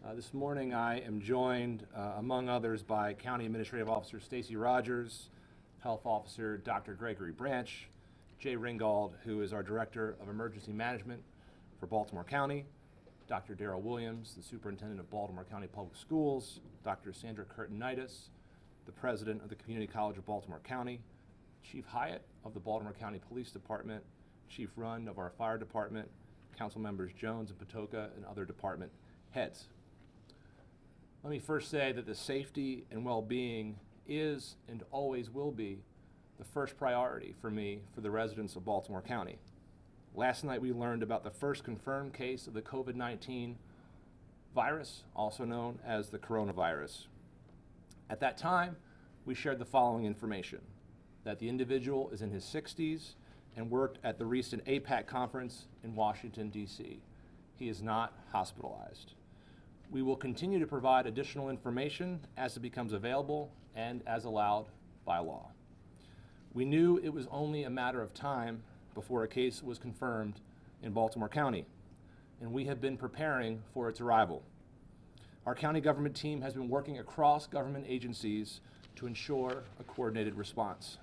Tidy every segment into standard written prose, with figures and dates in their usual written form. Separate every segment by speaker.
Speaker 1: This morning I am joined, among others, by County Administrative Officer Stacy Rogers, Health Officer Dr. Gregory Branch, Jay Ringgold, who is our Director of Emergency Management for Baltimore County, Dr. Darrell Williams, the Superintendent of Baltimore County Public Schools, Dr. Sandra Curtinitis, the President of the Community College of Baltimore County, Chief Hyatt of the Baltimore County Police Department, Chief Rund of our Fire Department, Council Members Jones and Patoka, and other department heads. Let me first say that the safety and well-being is and always will be the first priority for me for the residents of Baltimore County. Last night we learned about the first confirmed case of the COVID-19 virus, also known as the coronavirus. At that time, we shared the following information: that the individual is in his 60s and worked at the recent APAC conference in Washington, D.C. He is not hospitalized. We will continue to provide additional information as it becomes available and as allowed by law. We knew it was only a matter of time before a case was confirmed in Baltimore County, and we have been preparing for its arrival. Our county government team has been working across government agencies to ensure a coordinated response.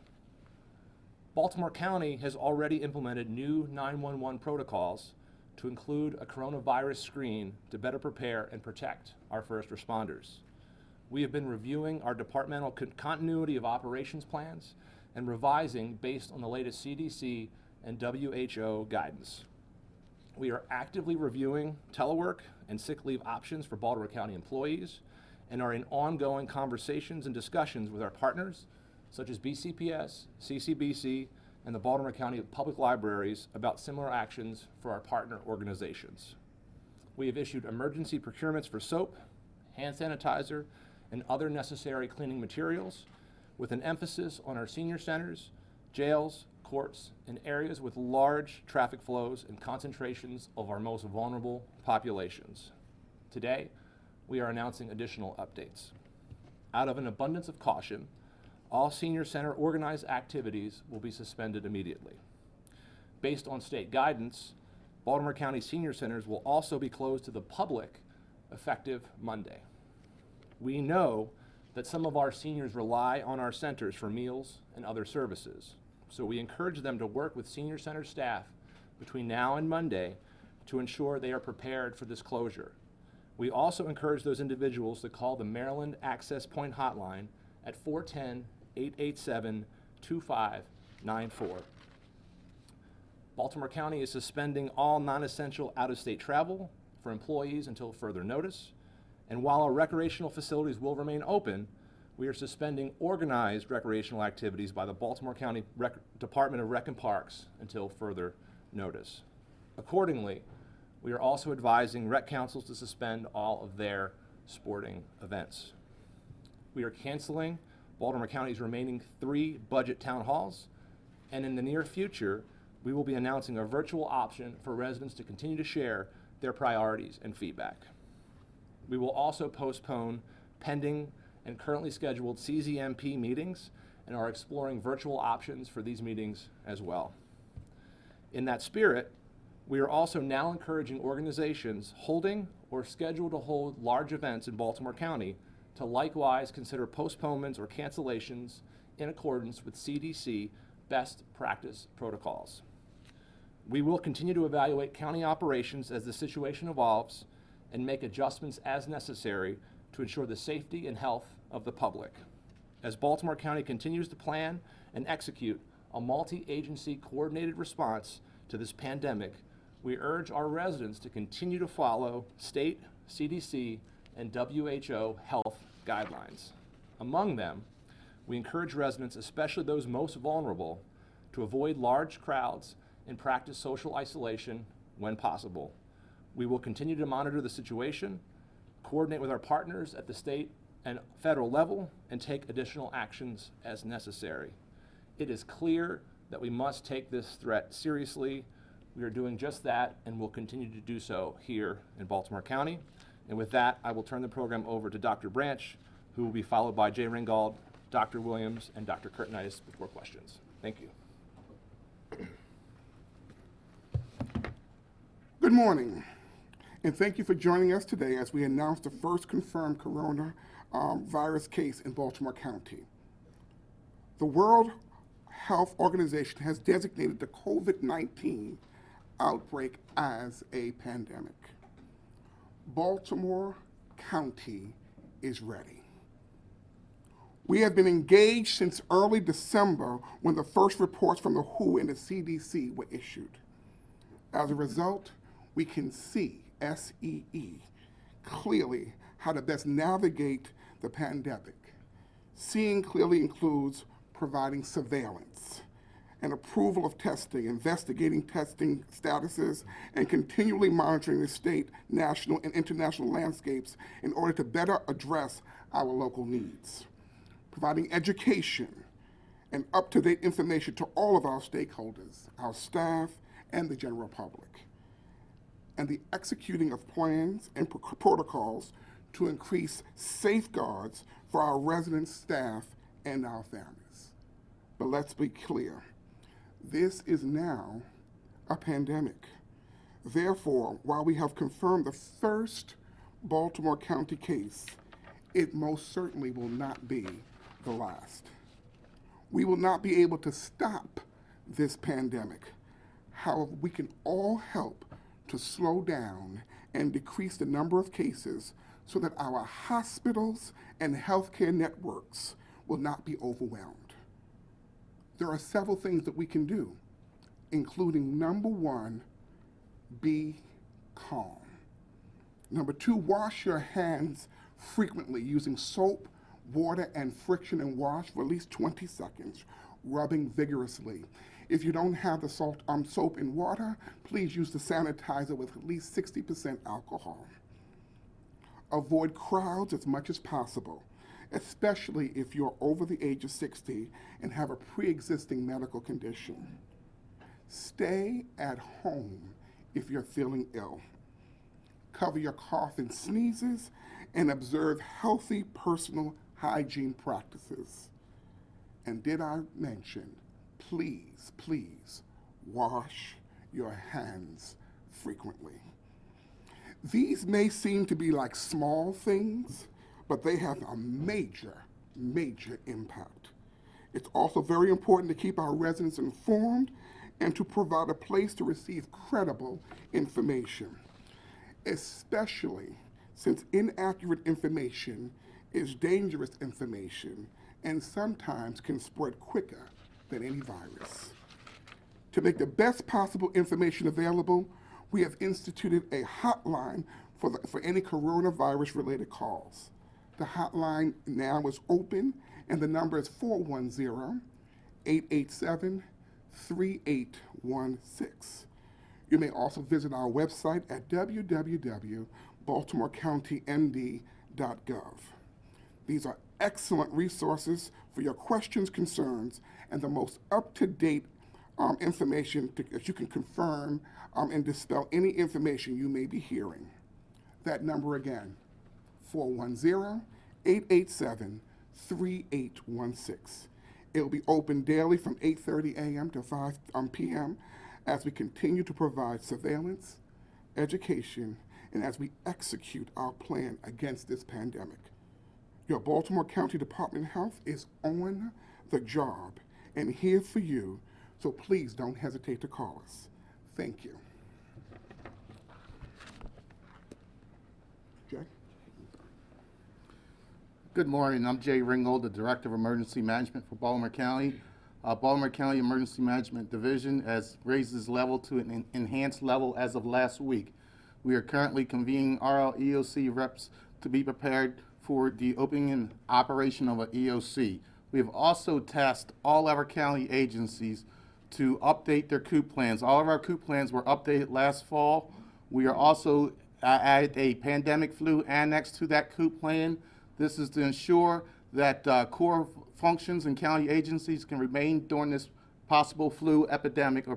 Speaker 1: Baltimore County has already implemented new 911 protocols to include a coronavirus screen to better prepare and protect our first responders. We have been reviewing our departmental continuity of operations plans and revising based on the latest CDC and WHO guidance. We are actively reviewing telework and sick leave options for Baltimore County employees and are in ongoing conversations and discussions with our partners, such as BCPS, CCBC, and the Baltimore County Public Libraries about similar actions for our partner organizations. We have issued emergency procurements for soap, hand sanitizer, and other necessary cleaning materials, with an emphasis on our senior centers, jails, courts, and areas with large traffic flows and concentrations of our most vulnerable populations. Today, we are announcing additional updates. Out of an abundance of caution, all senior center organized activities will be suspended immediately. Based on state guidance, Baltimore County senior centers will also be closed to the public effective Monday. We know that some of our seniors rely on our centers for meals and other services, so we encourage them to work with senior center staff between now and Monday to ensure they are prepared for this closure. We also encourage those individuals to call the Maryland Access Point hotline at 410-887-2594. Baltimore County is suspending all non-essential out-of-state travel for employees until further notice. And while our recreational facilities will remain open, we are suspending organized recreational activities by the Baltimore County Department of Rec and Parks until further notice. Accordingly, we are also advising rec councils to suspend all of their sporting events. We are canceling Baltimore County's remaining 3 budget town halls, and in the near future, we will be announcing a virtual option for residents to continue to share their priorities and feedback. We will also postpone pending and currently scheduled CZMP meetings and are exploring virtual options for these meetings as well. In that spirit, we are also now encouraging organizations holding or scheduled to hold large events in Baltimore County to likewise consider postponements or cancellations in accordance with CDC best practice protocols. We will continue to evaluate county operations as the situation evolves and make adjustments as necessary to ensure the safety and health of the public. As Baltimore County continues to plan and execute a multi-agency coordinated response to this pandemic, we urge our residents to continue to follow state, CDC, and WHO health guidelines. Among them, we encourage residents, especially those most vulnerable, to avoid large crowds and practice social isolation when possible. We will continue to monitor the situation, coordinate with our partners at the state and federal level, and take additional actions as necessary. It is clear that we must take this threat seriously. We are doing just that and will continue to do so here in Baltimore County. And with that, I will turn the program over to Dr. Branch, who will be followed by Jay Ringgold, Dr. Williams, and Dr. Curtinitis before questions. Thank you.
Speaker 2: Good morning. And thank you for joining us today as we announce the first confirmed coronavirus case in Baltimore County. The World Health Organization has designated the COVID-19 outbreak as a pandemic. Baltimore County is ready. We have been engaged since early December when the first reports from the WHO and the CDC were issued. As a result, we can see, SEE, clearly how to best navigate the pandemic. Seeing clearly includes providing surveillance and approval of testing, investigating testing statuses, and continually monitoring the state, national, and international landscapes in order to better address our local needs. Providing education and up-to-date information to all of our stakeholders, our staff, and the general public. And the executing of plans and protocols to increase safeguards for our residents, staff, and our families. But let's be clear, this is now a pandemic. Therefore, while we have confirmed the first Baltimore County case, it most certainly will not be the last. We will not be able to stop this pandemic. However, we can all help to slow down and decrease the number of cases so that our hospitals and healthcare networks will not be overwhelmed. There are several things that we can do, including number one, be calm. Number two, wash your hands frequently using soap, water, and friction and wash for at least 20 seconds, rubbing vigorously. If you don't have the soap and water, please use the sanitizer with at least 60% alcohol. Avoid crowds as much as possible, especially if you're over the age of 60 and have a pre-existing medical condition. Stay at home if you're feeling ill. Cover your cough and sneezes and observe healthy personal hygiene practices. And did I mention, please, please wash your hands frequently. These may seem to be like small things, but they have a major, major impact. It's also very important to keep our residents informed and to provide a place to receive credible information, especially since inaccurate information is dangerous information and sometimes can spread quicker than any virus. To make the best possible information available, we have instituted a hotline for any coronavirus-related calls. The hotline now is open, and the number is 410-887-3816. You may also visit our website at www.baltimorecountymd.gov. These are excellent resources for your questions, concerns, and the most up-to-date information that you can confirm and dispel any information you may be hearing. That number again, 410-887-3816. It will be open daily from 8:30 a.m. to 5 p.m. as we continue to provide surveillance, education, and as we execute our plan against this pandemic. Your Baltimore County Department of Health is on the job and here for you, so please don't hesitate to call us. Thank you. Jay?
Speaker 3: Good morning. I'm Jay Ringgold, the Director of Emergency Management for Baltimore County. Baltimore County Emergency Management Division has raised its level to an enhanced level as of last week. We are currently convening our EOC reps to be prepared for the opening and operation of an EOC. We have also tasked all of our county agencies to update their COOP plans. All of our COOP plans were updated last fall. We are also added a pandemic flu annex to that COOP plan. This is to ensure that core functions in county agencies can remain during this possible flu epidemic or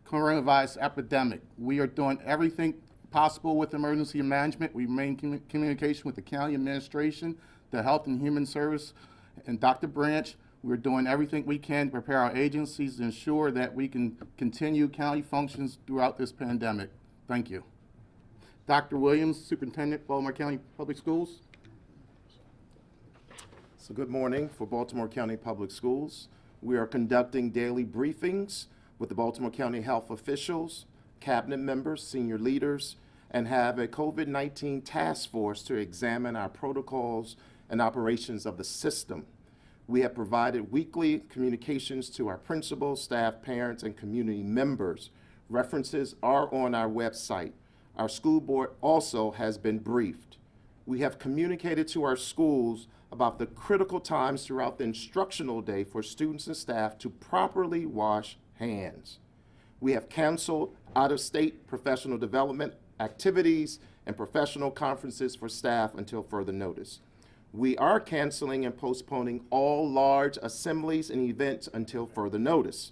Speaker 3: coronavirus epidemic. We are doing everything possible with emergency management. We remain in communication with the county administration, the Health and Human Service, and Dr. Branch. We're doing everything we can to prepare our agencies to ensure that we can continue county functions throughout this pandemic. Thank you. Dr. Williams, Superintendent, Baltimore County Public Schools.
Speaker 4: So good morning for Baltimore County Public Schools. We are conducting daily briefings with the Baltimore County health officials, cabinet members, senior leaders, and have a COVID-19 task force to examine our protocols and operations of the system. We have provided weekly communications to our principals, staff, parents, and community members. References are on our website. Our school board also has been briefed. We have communicated to our schools about the critical times throughout the instructional day for students and staff to properly wash hands. We have canceled out-of-state professional development activities and professional conferences for staff until further notice. We are canceling and postponing all large assemblies and events until further notice.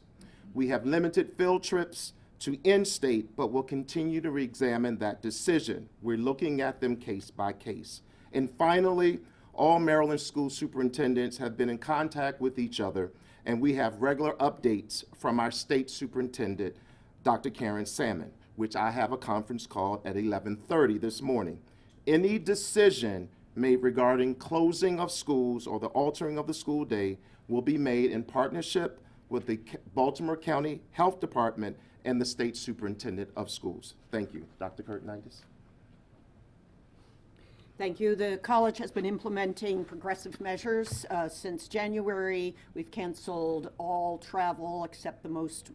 Speaker 4: We have limited field trips to in-state, but will continue to re-examine that decision. We're looking at them case by case. And finally, all Maryland school superintendents have been in contact with each other, and we have regular updates from our state superintendent, Dr. Karen Salmon, which I have a conference call at 11:30 this morning. Any decision made regarding closing of schools or the altering of the school day will be made in partnership with the Baltimore County Health Department and the State Superintendent of Schools. Thank you. Dr. Kurtenitis.
Speaker 5: Thank you. The college has been implementing progressive measures since January. We've canceled all travel except the most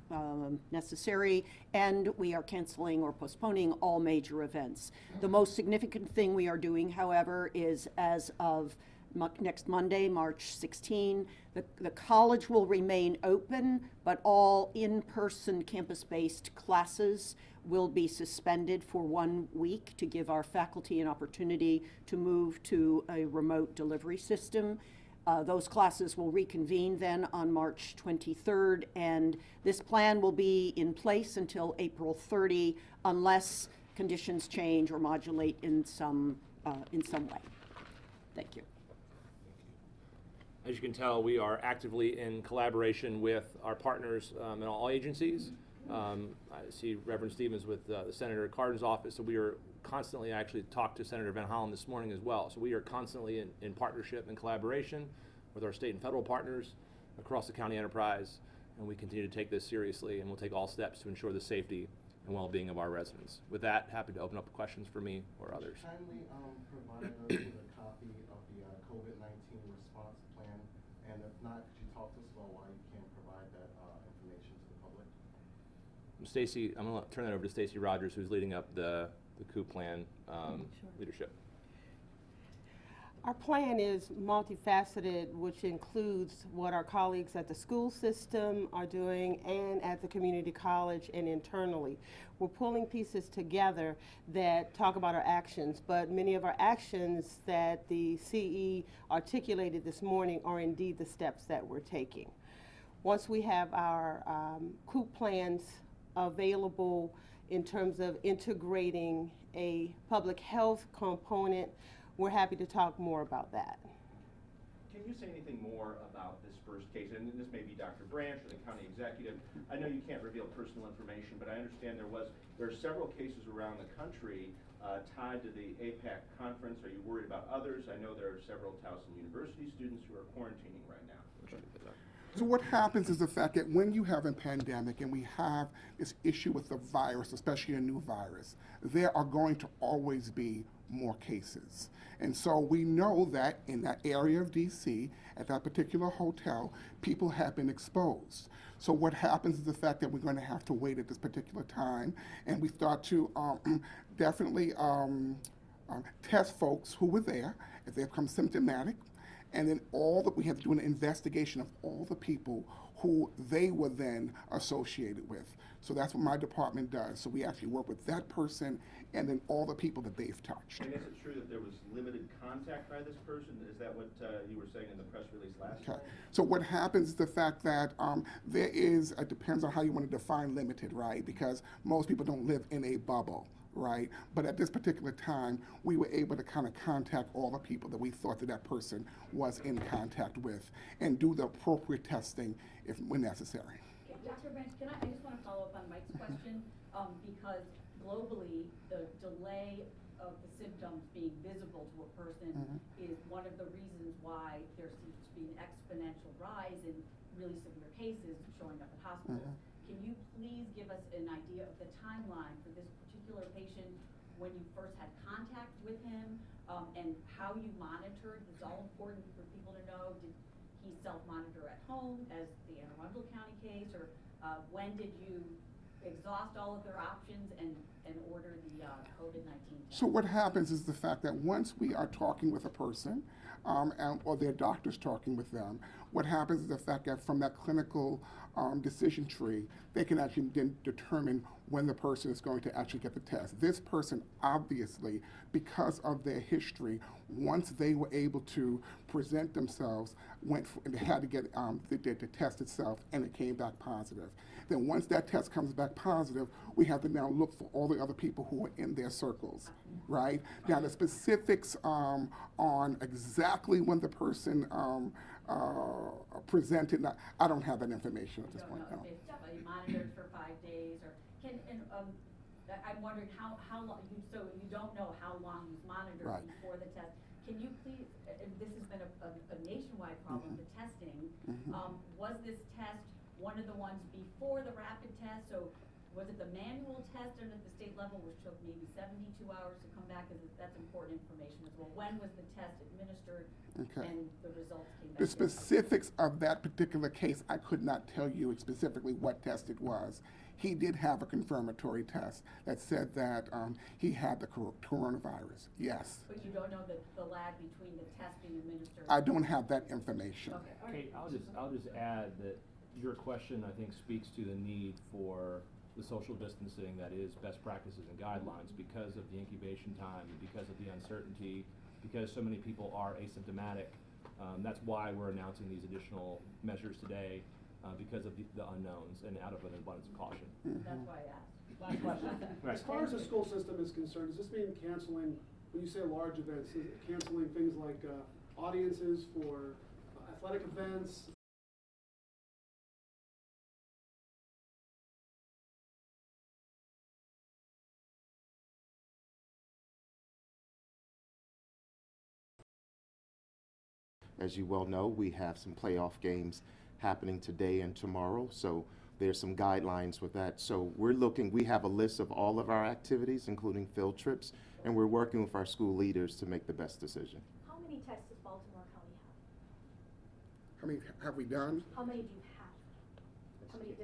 Speaker 5: necessary, and we are canceling or postponing all major events. The most significant thing we are doing, however, is as of next Monday, March 16, the college will remain open, but all in-person campus-based classes will be suspended for 1 week to give our faculty an opportunity to move to a remote delivery system. Those classes will reconvene then on March 23rd, and this plan will be in place until April 30 unless conditions change or modulate in some way. Thank you.
Speaker 1: As you can tell, we are actively in collaboration with our partners in all agencies. I see Reverend Stevens with the Senator Cardin's office, so we are constantly actually talked to Senator Van Hollen this morning as well. So we are constantly in partnership and collaboration with our state and federal partners across the county enterprise, and we continue to take this seriously, and we'll take all steps to ensure the safety and well-being of our residents. With that, happy to open up questions for me or others.
Speaker 3: Kindly provide us with a copy of the COVID-19 response plan, and if not, could you talk to us about why you can't provide that information to the public?
Speaker 1: Stacy, I'm going to turn that over to Stacy Rogers, who's leading up the COOP plan leadership.
Speaker 6: Our plan is multifaceted, which includes what our colleagues at the school system are doing and at the community college and internally. We're pulling pieces together that talk about our actions, but many of our actions that the CE articulated this morning are indeed the steps that we're taking. Once we have our COOP plans available in terms of integrating a public health component, we're happy to talk more about that.
Speaker 7: Can you say anything more about this first case? And this may be Dr. Branch or the county executive. I know you can't reveal personal information, but I understand there are several cases around the country tied to the APAC conference. Are you worried about others? I know there are several Towson University students who are quarantining right now.
Speaker 2: So what happens is the fact that when you have a pandemic and we have this issue with the virus, especially a new virus, there are going to always be more cases. And so we know that in that area of DC, at that particular hotel, people have been exposed. So what happens is the fact that we're going to have to wait at this particular time, and we start to definitely test folks who were there if they become symptomatic. And then all that we have to do an investigation of all the people who they were then associated with. So that's what my department does. So we actually work with that person and then all the people that they've touched.
Speaker 7: And is it true that there was limited contact by this person? Is that what you were saying in the press release last night?
Speaker 2: So what happens is the fact that there is, it depends on how you want to define limited, right? Because most people don't live in a bubble. Right, but at this particular time, we were able to kind of contact all the people that we thought that that person was in contact with and do the appropriate testing when necessary.
Speaker 8: Okay, Dr. Branch, I just want to follow up on Mike's question because globally, the delay of the symptoms being visible to a person is one of the reasons why there seems to be an exponential rise in really severe cases showing up at hospitals. Can you please give us an idea of the timeline for this particular patient, when you first had contact with him, and how you monitored? It's all important for people to know. Did he self-monitor at home, as the Anne Arundel County case, or when did you exhaust all of their options and order the COVID-19 test?
Speaker 2: So what happens is the fact that once we are talking with a person, or their doctor's talking with them, what happens is the fact that from that clinical decision tree, they can actually then determine when the person is going to actually get the test. This person, obviously, because of their history, once they were able to present themselves, and they had to get the test itself, and it came back positive. Then once that test comes back positive, we have to now look for all the other people who are in their circles, right? Now, the specifics on exactly when the person presented, I don't have that information at this point. No.
Speaker 8: It's definitely monitored for 5 days, or I'm wondering how long, so you don't know how long he's monitored
Speaker 2: Right.
Speaker 8: before the test. Can you please, this has been a nationwide problem, the testing. Was this test one of the ones before the rapid test? So was it the manual test done at the state level, which took maybe 72 hours to come back? Because that's important information as well. When was the test administered and the results came back?
Speaker 2: The specifics of that particular case, I could not tell you specifically what test it was. He did have a confirmatory test that said that he had the coronavirus, yes.
Speaker 8: But you don't know the lag between the test being administered?
Speaker 2: I don't have that information.
Speaker 8: Okay. All right.
Speaker 1: Kate, I'll just add that your question, I think, speaks to the need for the social distancing that is best practices and guidelines because of the incubation time, because of the uncertainty, because so many people are asymptomatic. That's why we're announcing these additional measures today, because of the unknowns and out of an abundance of caution.
Speaker 8: That's why I asked.
Speaker 9: Last question.
Speaker 1: Right.
Speaker 9: As far as the school system is concerned, does this mean canceling, when you say large events, is it canceling things like audiences for athletic events?
Speaker 4: As you well know, we have some playoff games happening today and tomorrow, so there's some guidelines with that. So we have a list of all of our activities, including field trips, and we're working with our school leaders to make the best decision.
Speaker 10: How many tests does Baltimore County have?
Speaker 2: How many have we done?
Speaker 10: How many do you have? How many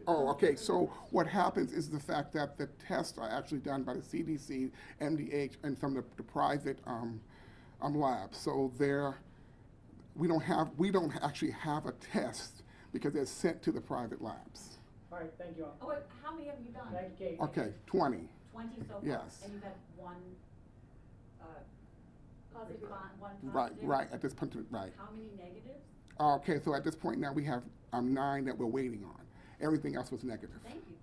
Speaker 2: Oh, okay, so what happens is the fact that the tests are actually done by the CDC, MDH, and from the private labs. So we don't actually have a test because they're sent to the private labs.
Speaker 9: All right, thank you all.
Speaker 8: Oh, wait, how many have you done?
Speaker 9: Thank you, Kate.
Speaker 2: Okay, 20.
Speaker 8: 20 so far?
Speaker 2: Yes.
Speaker 8: And you've had one positive, one
Speaker 2: Right,
Speaker 8: positive?
Speaker 2: right, at this point, right.
Speaker 8: How many negatives?
Speaker 2: Okay, so at this point now we have 9 that we're waiting on. Everything else was negative.
Speaker 8: Thank you.